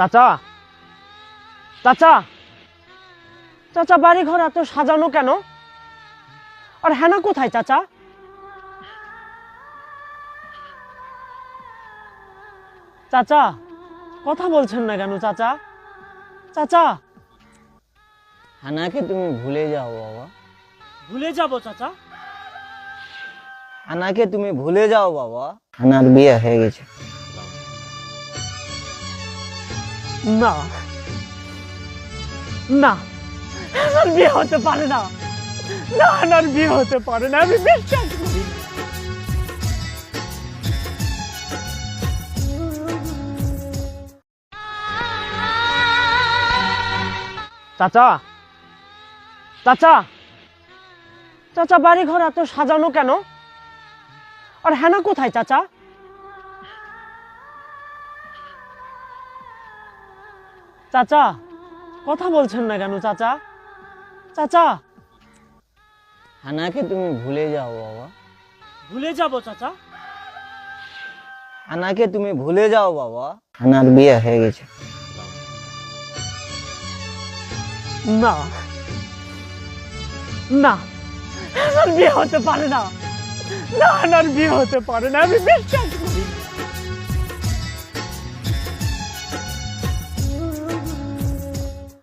চাচা, চাচা, চাচা, বাড়ি ঘর এত সাজানো কেন? আর হেনা কোথায় চাচা? চাচা, কথা বলছেন না কেন চাচা? চাচা। হানাকে তুমি ভুলে যাও বাবা। ভুলে যাব চাচা? হানাকে তুমি ভুলে যাও বাবা, হানার বিয়ে হয়ে গেছে। না না, হেনার বিয়ে হতে পারে না। না, হেনার বিয়ে হতে পারে না, আমি বিশ্বাস করি না। চাচা, চাচা, চাচা, বাড়ি ঘর এত সাজানো কেন? আর হেনা কোথায় চাচা? চাচা, কথা বলছেন না কেন চাচা? চাচা। হানাকে তুমি ভুলে যাও বাবা। ভুলে যাব চাচা? হানাকে তুমি ভুলে যাও বাবা, হানার বিয়ে হয়ে গেছে। না না, হেনার বিয়ে হতে পারে না। না, হেনার বিয়ে হতে পারে না, আমি বিশ্বাস করি না।